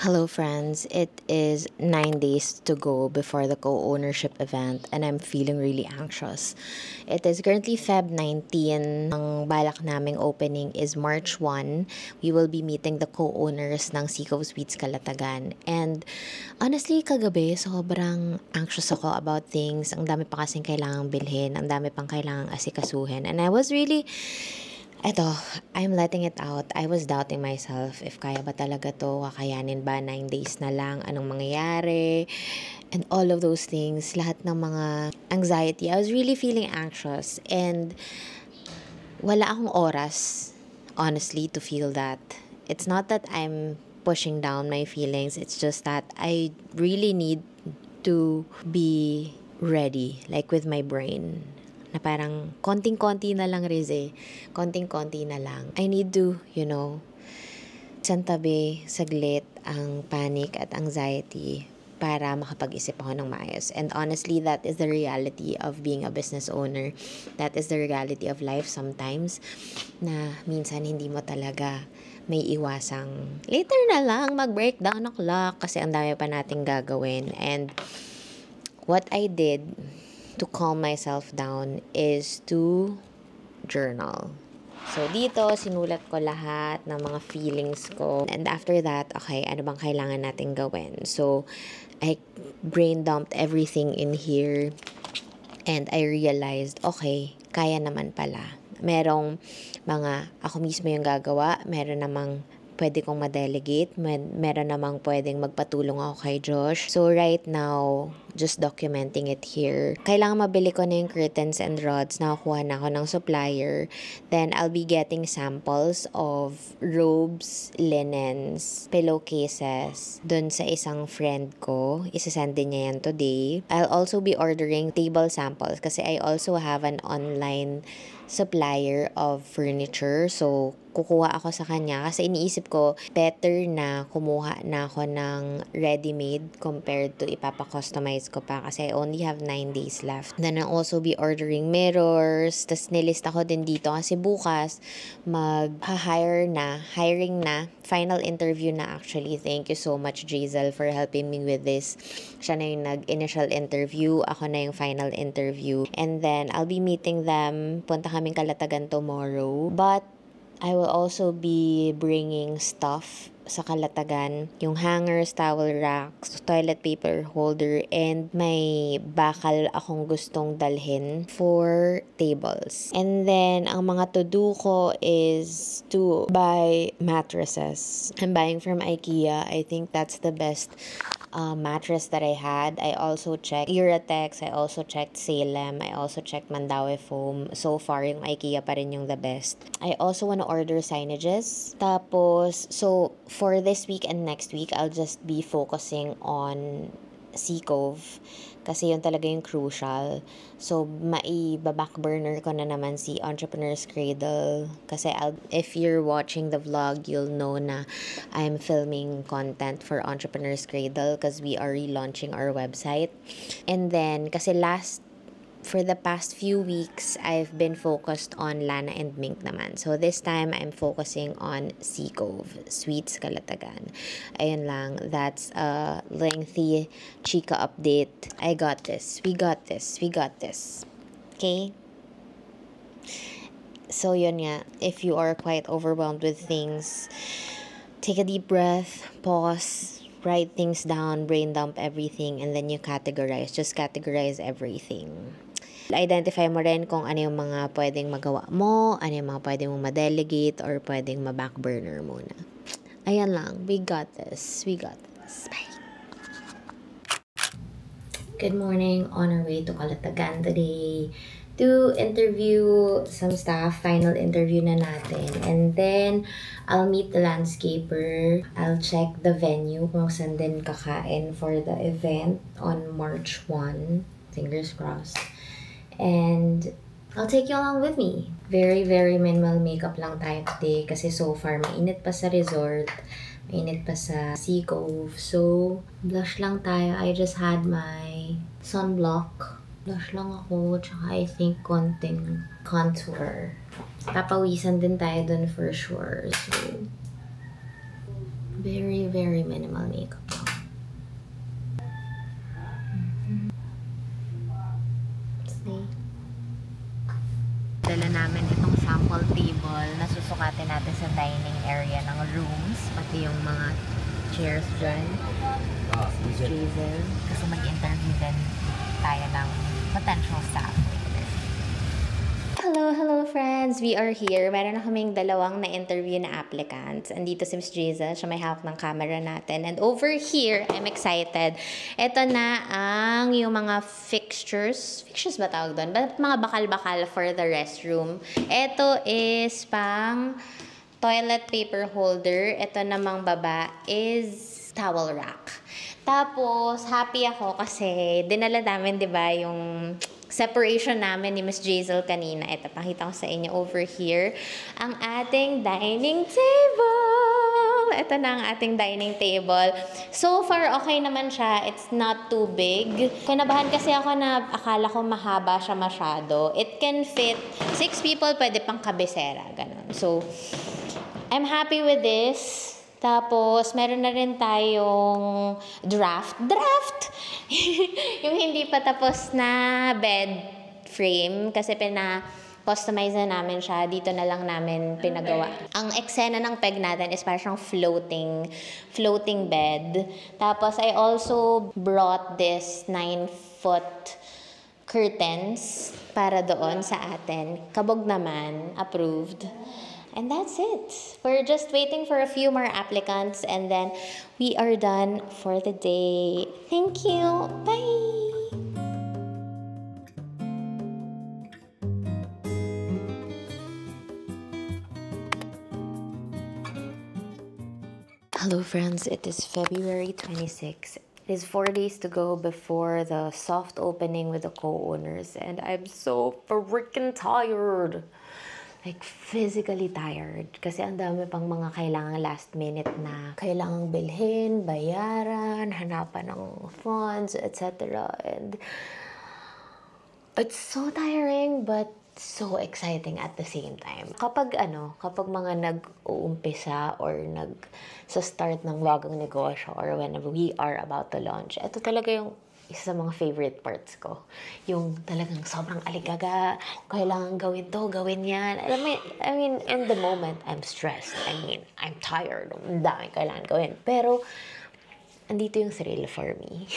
Hello, friends. It is 9 days to go before the co-ownership event, and I'm feeling really anxious. It is currently Feb 19. Ang balak naming opening is March 1. We will be meeting the co-owners ng Seco Sweets Calatagan. And honestly, kagabi, sobrang anxious ako about things. Ang dami pa kasing kailangang bilhin. Ang dami pang kailangang asikasuhin. And I was really I'm letting it out. I was doubting myself if kaya ba talaga to, kakayanin ba, 9 days na lang, anong mangyayari, and all of those things, lahat ng mga anxiety. I was really feeling anxious and wala akong oras, honestly, to feel that. It's not that I'm pushing down my feelings, it's just that I really need to be ready, like with my brain. Na parang konting-konti na lang, Rize. Konting-konti na lang. I need to, santabi saglit ang panic at anxiety para makapag-isip ako ng maayos. And honestly, that is the reality of being a business owner. That is the reality of life sometimes na minsan hindi mo talaga may iwasang later na lang mag-breakdown ng clock kasi ang dami pa nating gagawin. And what I did to calm myself down is to journal. So, dito, sinulat ko lahat ng mga feelings ko. And after that, okay, ano bang kailangan natin gawin? So, I brain dumped everything in here. And I realized, okay, kaya naman pala. Merong mga, ako mismo yung gagawa. Meron namang pwede kong ma-delegate. Meron namang pwedeng magpatulong ako kay Josh. So, right now, just documenting it here. Kailangan mabili ko na yung curtains and rods. Nakakuha na ako ng supplier. Then, I'll be getting samples of robes, linens, pillowcases dun sa isang friend ko. Isasend din niya yan today. I'll also be ordering table samples kasi I also have an online supplier of furniture. So, kukuha ako sa kanya kasi iniisip ko better na kumuha na ako ng ready-made compared to ipapa-customize ko pa kasi I only have 9 days left. Then I'll also be ordering mirrors. Tas nilista ko din dito kasi bukas hiring na. Final interview na actually. Thank you so much, Jazel, for helping me with this. Siya na yung nag-initial interview. Ako na yung final interview. And then, I'll be meeting them. Punta kaming Calatagan tomorrow. But, I will also be bringing stuff sa Calatagan. Yung hangers, towel racks, toilet paper holder, and may bakal akong gustong dalhin for tables. And then, ang mga to-do ko is to buy mattresses. I'm buying from IKEA. I think that's the best mattress that I had. I also checked Uratex. I also checked Salem. I also checked Mandaue Foam. So far, yung IKEA pa rin yung the best. I also want to order signages. Tapos, so, for this week and next week, I'll just be focusing on Sea Cove kasi yun talaga yung crucial. So, back burner ko na naman si Entrepreneur's Cradle kasi if you're watching the vlog, you'll know na I'm filming content for Entrepreneur's Cradle because we are relaunching our website. And then, kasi for the past few weeks, I've been focused on Lana and Mink naman. So, this time, I'm focusing on Sea Cove, Sweets Calatagan. Ayun lang. That's a lengthy chika update. I got this. We got this. We got this. Okay? So, yun nga. If you are quite overwhelmed with things, take a deep breath, pause, write things down, brain dump everything, and then you categorize. Just categorize everything. Identify mo rin kung ano yung mga pwedeng magawa mo, ano yung mga pwedeng mo ma-delegate, or pwedeng ma-backburner muna. Ayan lang. We got this. We got this. Bye. Good morning. On our way to Calatagan today to interview some staff. Final interview na natin. And then, I'll meet the landscaper. I'll check the venue kung saan din kakain for the event on March 1. Fingers crossed. And I'll take you along with me. Very, very minimal makeup lang tayo today kasi so far mainit pa sa resort, mainit pa sa Sea Cove. So, blush lang tayo. I just had my sunblock. Blush lang ako, tsaka I think konting contour. Papawisan din tayo dun for sure. So, Very, very minimal makeup lang. See? Dala namin itong sample table na susukatin natin sa dining area ng rooms, pati yung mga chairs dyan. Jason. Kasi mag-interview din tayo ng potential staff later. Hello friends! We are here. Meron na kaming dalawang na-interview na applicants. Andito si Miss Jason, siya may hawak ng camera natin. And over here, I'm excited. Ito na ang yung mga fixtures. Fixtures ba tawag doon? Mga bakal-bakal for the restroom. Ito is pang toilet paper holder. Ito namang baba is towel rack. Tapos, happy ako kasi dinala namin, di ba, yung separation namin ni Miss Jazel kanina. Ito, pakita ko sa inyo over here. Ang ating dining table. Ito na ang ating dining table. So far, okay naman siya. It's not too big. Kinabahan kasi ako na akala ko mahaba siya masyado. It can fit 6 people, pwede pang kabisera. Ganun. So, I'm happy with this. Tapos, meron na rin tayong draft. Yung hindi pa tapos na bed frame. Kasi customize na namin siya. Dito na lang namin pinagawa. Ang eksena ng peg natin is parang floating bed. Tapos, I also brought this 9-foot curtains para doon sa atin. Kabog naman. Approved. And that's it. We're just waiting for a few more applicants and then we are done for the day. Thank you. Bye. Hello friends, it is February 26. It is 4 days to go before the soft opening with the co-owners and I'm so freaking tired. Like, physically tired. Kasi ang dami pang mga kailangang last minute na kailangang bilhin, bayaran, hanapan ng funds, etc. And it's so tiring but so exciting at the same time. Kapag mga nag-uumpisa or sa start ng bagong negosyo or whenever we are about to launch, ito talaga yung isa sa mga favorite parts ko. Yung talagang sobrang aligaga, kailangan gawin to, gawin yan. Alam mo, I mean, in the moment, I'm stressed. I mean, I'm tired. Ang dami kailangan gawin. Pero, andito yung thrill for me.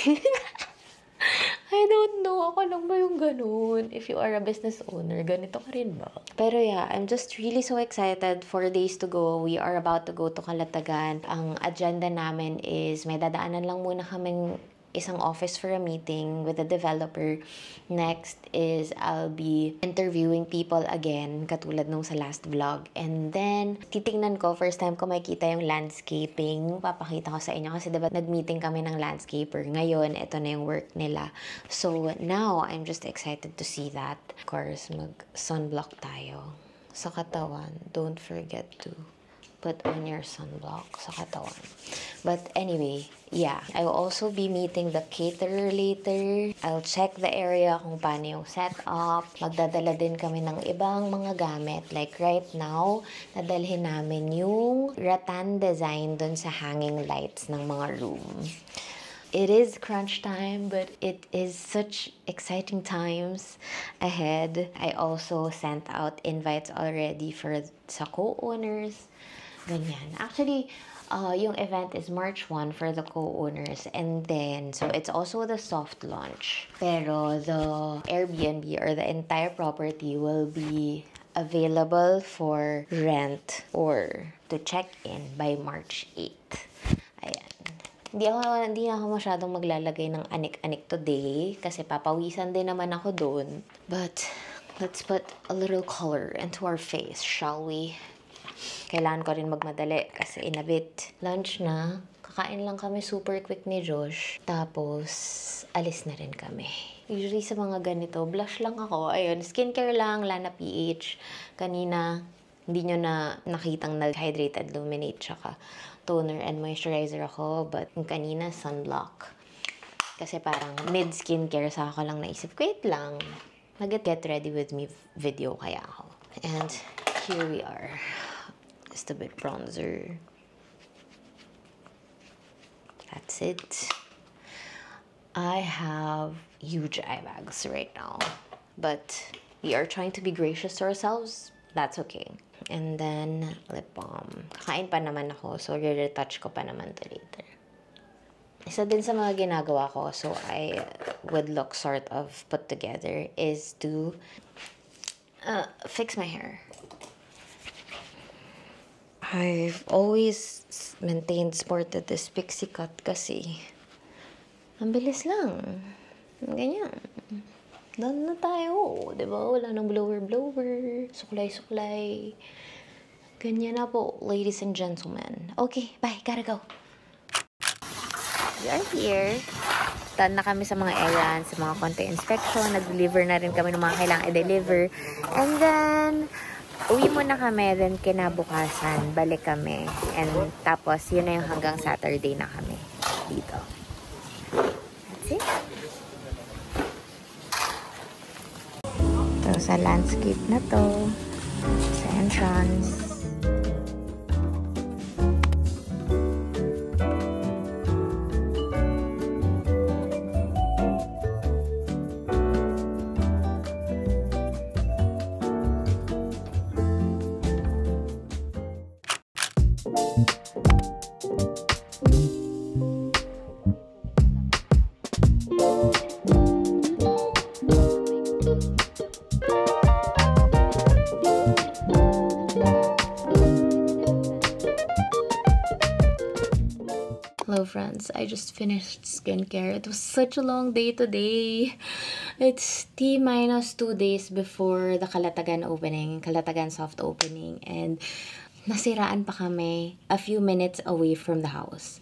I don't know. Ako lang ba yung ganun? If you are a business owner, ganito ka rin ba? Pero yeah, I'm just really so excited. 4 days to go. We are about to go to Calatagan. Ang agenda namin is may dadaanan lang muna kaming isang office for a meeting with a developer. Next is I'll be interviewing people again, katulad nung sa last vlog. And then, titingnan ko, first time ko makikita yung landscaping. Papakita ko sa inyo kasi diba nag-meeting kami ng landscaper. Ngayon, ito na yung work nila. So, now, I'm just excited to see that. Of course, mag-sunblock tayo sa katawan. Don't forget to put on your sunblock sa katawan. But anyway, yeah. I will also be meeting the caterer later. I'll check the area kung paano yung setup. Magdadala din kami ng ibang mga gamit. Like right now, nadalhin namin yung rattan design dun sa hanging lights ng mga room. It is crunch time, but it is such exciting times ahead. I also sent out invites already sa co-owners. Ganyan. Actually, yung event is March 1 for the co-owners. And then, so it's also the soft launch. Pero the Airbnb or the entire property will be available for rent or to check in by March 8. Ayan. Hindi na ako masyadong maglalagay ng anik-anik today kasi papawisan din naman ako doon. But, let's put a little color into our face, shall we? Kailangan ko rin magmadali kasi in a bit. Lunch na. Kakain lang kami super quick ni Josh. Tapos, alis na rin kami. Usually sa mga ganito, blush lang ako. Ayun, skincare lang, Lana PH. Kanina, hindi nyo na nakitang nag-hydrated luminate tsaka toner and moisturizer ako. But kanina, sunblock. Kasi parang mid-skincare sa ako lang naisip. Wait lang. Mag-get ready with me video kaya ako. And here we are. Just a bit bronzer. that's it. I have huge eye bags right now, but we are trying to be gracious to ourselves. That's okay. And then, lip balm. Kakain pa naman ako, so re-retouch ko pa naman to later. Isa din sa mga ginagawa ko, so I would look sort of put together, is to fix my hair. I've always maintained sported this pixie cut kasi ang bilis lang. Ganyan. Done na tayo, diba? Wala nang blower-blower, suklay-suklay. Ganyan na po, ladies and gentlemen. Okay, bye, gotta go. We are here. Done na kami sa mga errands, sa mga konti inspection. Nag-deliver na rin kami ng mga kailangan i-deliver. And then, uwi muna kami. Then, kinabukasan, balik kami. And tapos, yun na yung hanggang Saturday na kami dito. That's it. So, sa landscape na to, sa entrance. Hello friends, I just finished skincare. It was such a long day today. It's T-2 days before the Calatagan opening, Calatagan soft opening, and nasiraan pa kami a few minutes away from the house.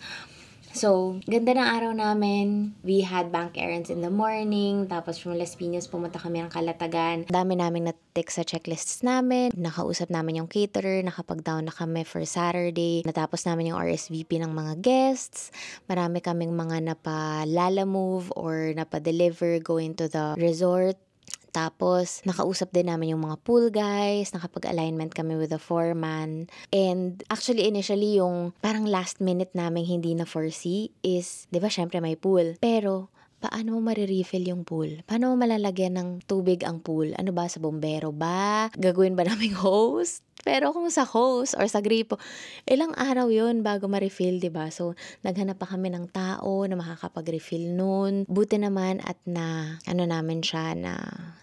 So, ganda ng araw namin. We had bank errands in the morning. Tapos from Las Piñas, pumunta kami ng Calatagan. Dami naming na-tick sa checklists namin. Nakausap namin yung caterer. Nakapag-down na kami for Saturday. Natapos namin yung RSVP ng mga guests. Marami kaming mga napa-lala move or napa-deliver going to the resort. Tapos, nakausap din namin yung mga pool guys, nakapag-alignment kami with the foreman. And actually, initially, yung parang last minute namin hindi na foresee is, di ba, syempre may pool. Pero, paano mo marirefill yung pool? Paano mo malalagyan ng tubig ang pool? Ano ba, sa bombero ba? Gagawin ba naming hose? Pero kung sa hose or sa gripo, ilang araw yun bago ma-refill, diba? So, naghanap pa kami ng tao na makakapag-refill nun. Buti naman at namin siya na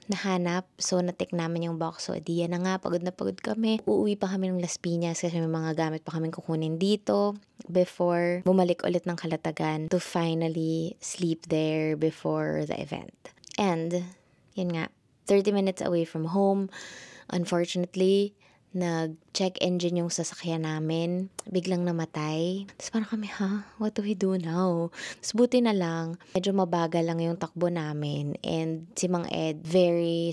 nahanap. So, na-take namin yung box. So, di yan na nga, pagod na pagod kami. Uuwi pa kami ng Las Piñas kasi may mga gamit pa kami kukunin dito before bumalik ulit ng Calatagan to finally sleep there before the event. And, yun nga, 30 minutes away from home. Unfortunately, nag-check engine yung sasakyan namin. Biglang namatay. Tapos parang kami, what do we do now? Tapos buti na lang, medyo mabagal lang yung takbo namin. And si Mang Ed,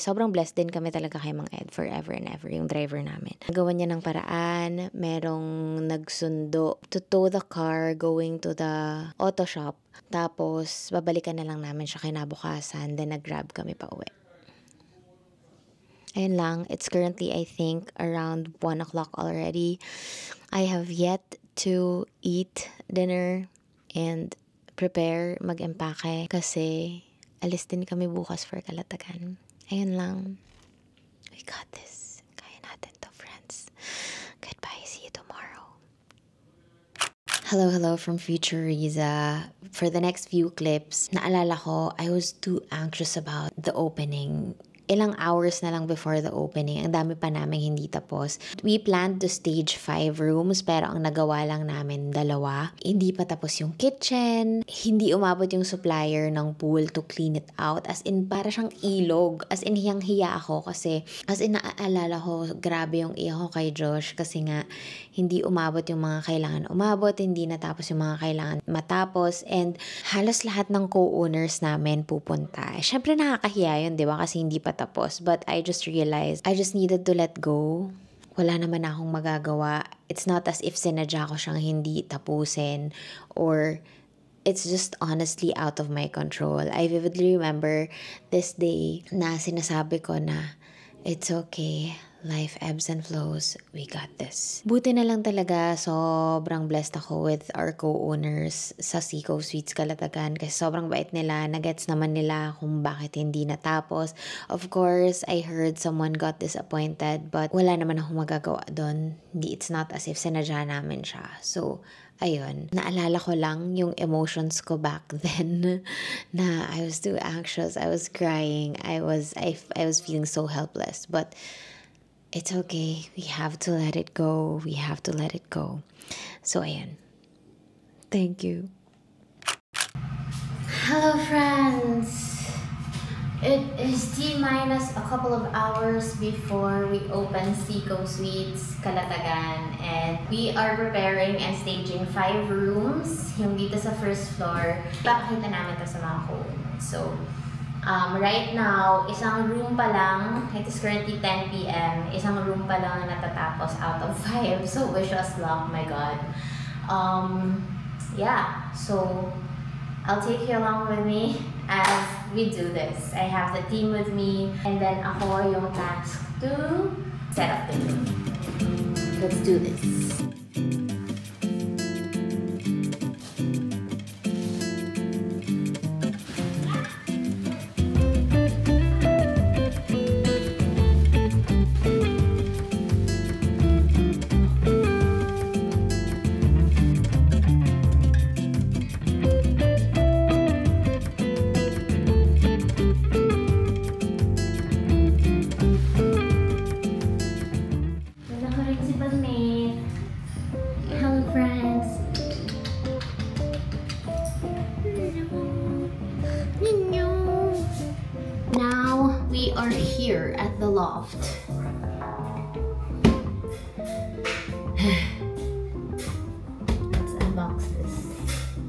sobrang blessed din kami talaga kay Mang Ed forever and ever, yung driver namin. Nagawa niya ng paraan, merong nagsundo to tow the car going to the auto shop. Tapos, babalikan na lang namin siya kinabukasan. Then, nag-grab kami pa uwi. Ayun lang, it's currently, I think, around 1 o'clock already. I have yet to eat dinner and prepare, mag-empake kasi alis din kami bukas for Calatagan. Ayun lang. We got this. Kaya natin to, friends. Goodbye. See you tomorrow. Hello from Future Riza. For the next few clips, naalala ko, I was too anxious about the opening. Ilang hours na lang before the opening. Ang dami pa namin hindi tapos. We planned to stage 5 rooms pero ang nagawa lang namin 2. Hindi pa tapos yung kitchen. Hindi umabot yung supplier ng pool to clean it out. As in, para siyang ilog. As in, hiyang-hiya ako kasi as in, naaalala ko, grabe yung iya ko kay Josh kasi nga, hindi umabot yung mga kailangan umabot. Hindi natapos yung mga kailangan matapos. And halos lahat ng co-owners namin pupunta. Siyempre nakakahiya yun, di ba? Kasi hindi pa tapos. But I just realized, I just needed to let go. Wala naman akong magagawa. It's not as if sinadya ko siyang hindi tapusin or it's just honestly out of my control. I vividly remember this day na sinasabi ko na it's okay. Life ebbs and flows. We got this. Buti na lang talaga, sobrang blessed ako with our co-owners sa Seacove Suites Calatagan kasi sobrang bait nila. Nagets naman nila kung bakit hindi natapos. Of course, I heard someone got disappointed but wala naman akong magagawa doon. It's not as if sinadya namin siya. So, ayun. Naalala ko lang yung emotions ko back then na I was too anxious. I was crying. I was feeling so helpless. But it's okay. We have to let it go. We have to let it go. So, ayan. Thank you. Hello, friends! It is T-minus a couple of hours before we open Seacove Suites Calatagan. And we are preparing and staging 5 rooms. Yung dito sa first floor. Papakita namin ito sa mga co-owners. So, right now, isang room pa lang, it is currently 10 p.m. Isang room pa lang na natatapos out of 5. So, wish us luck, my God. Yeah, so I'll take you along with me as we do this. I have the team with me, and then ako yung task to set up the room. Let's do this. Now we are here at the loft. Let's unbox this.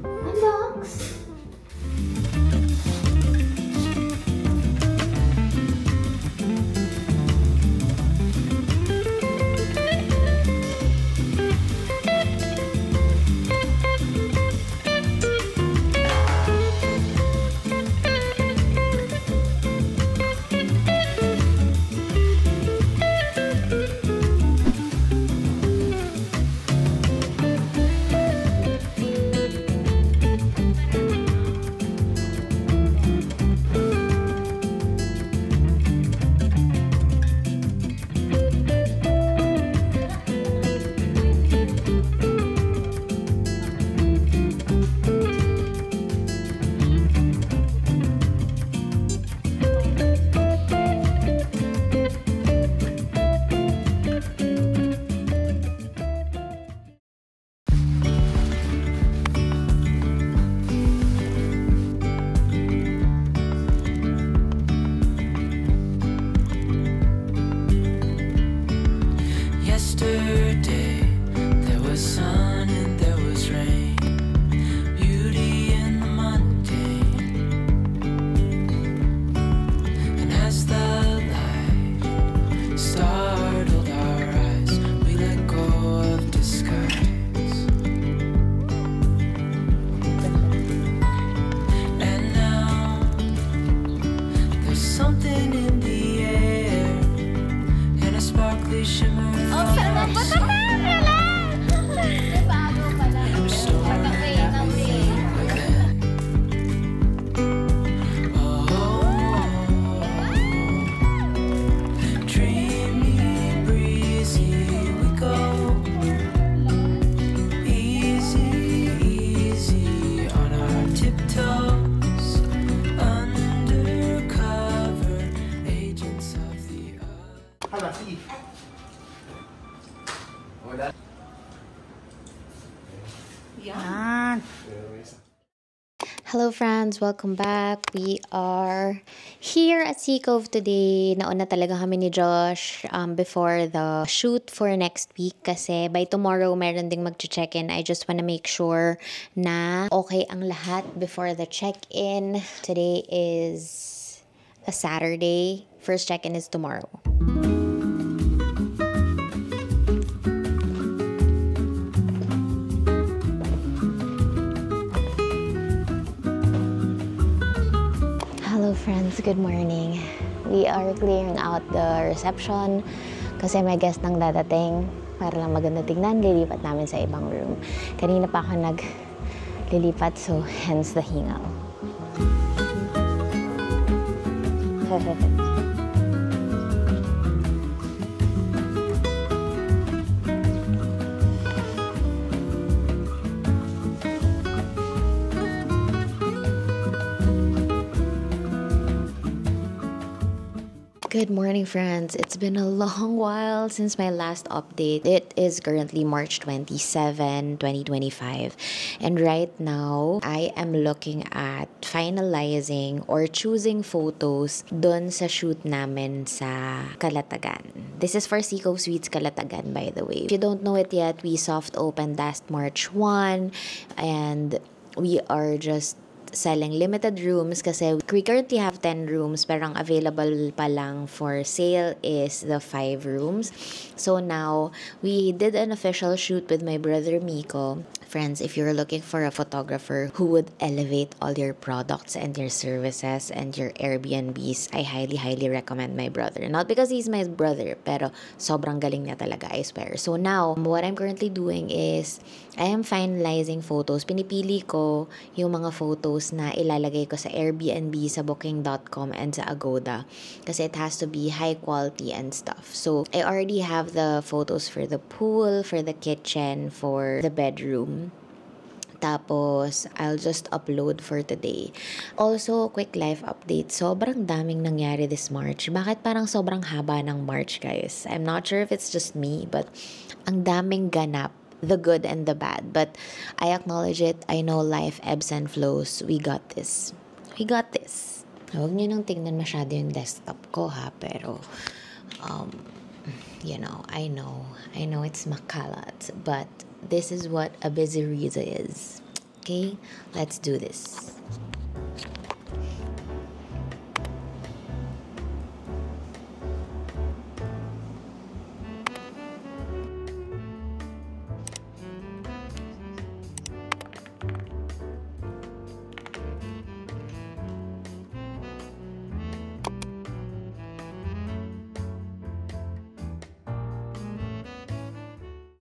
Unbox! Hello friends, welcome back. We are here at Seacove today. Nauna talaga kami ni Josh before the shoot for next week kasi by tomorrow meron ding mag-check-in. I just wanna make sure na okay ang lahat before the check-in. Today is a Saturday. First check-in is tomorrow. Hello friends, good morning. We are clearing out the reception Kasi may guest nang dadating. Para lang maganda tignan, lilipat namin sa ibang room. Kanina pa ako naglilipat, so hence the hingaw. Good morning, friends. It's been a long while since my last update. It is currently March 27, 2025. And right now, I am looking at finalizing or choosing photos dun sa shoot namin sa Calatagan. This is for Seco Suites Calatagan, by the way. If you don't know it yet, we soft opened last March 1 and we are just selling limited rooms kasi we currently have 10 rooms pero ang available pa lang for sale is the 5 rooms. So now, we did an official shoot with my brother Miko. Friends, if you're looking for a photographer who would elevate all your products and your services and your Airbnbs, I highly recommend my brother. Not because he's my brother, pero sobrang galing niya talaga, I swear. So now, what I'm currently doing is, I am finalizing photos. Pinipili ko yung mga photos na ilalagay ko sa Airbnb, sa Booking.com, and sa Agoda. Kasi it has to be high quality and stuff. So, I already have the photos for the pool, for the kitchen, for the bedroom. Tapos, I'll just upload for today. Also, quick life update. Sobrang daming nangyari this March. Bakit parang sobrang haba ng March, guys? I'm not sure if it's just me, but ang daming ganap. The good and the bad. But I acknowledge it. I know life ebbs and flows. We got this. We got this. Huwag niyo nang tingnan masyado yung desktop ko, ha? Pero, I know it's makalat, but this is what a busy Riza is. Okay, let's do this.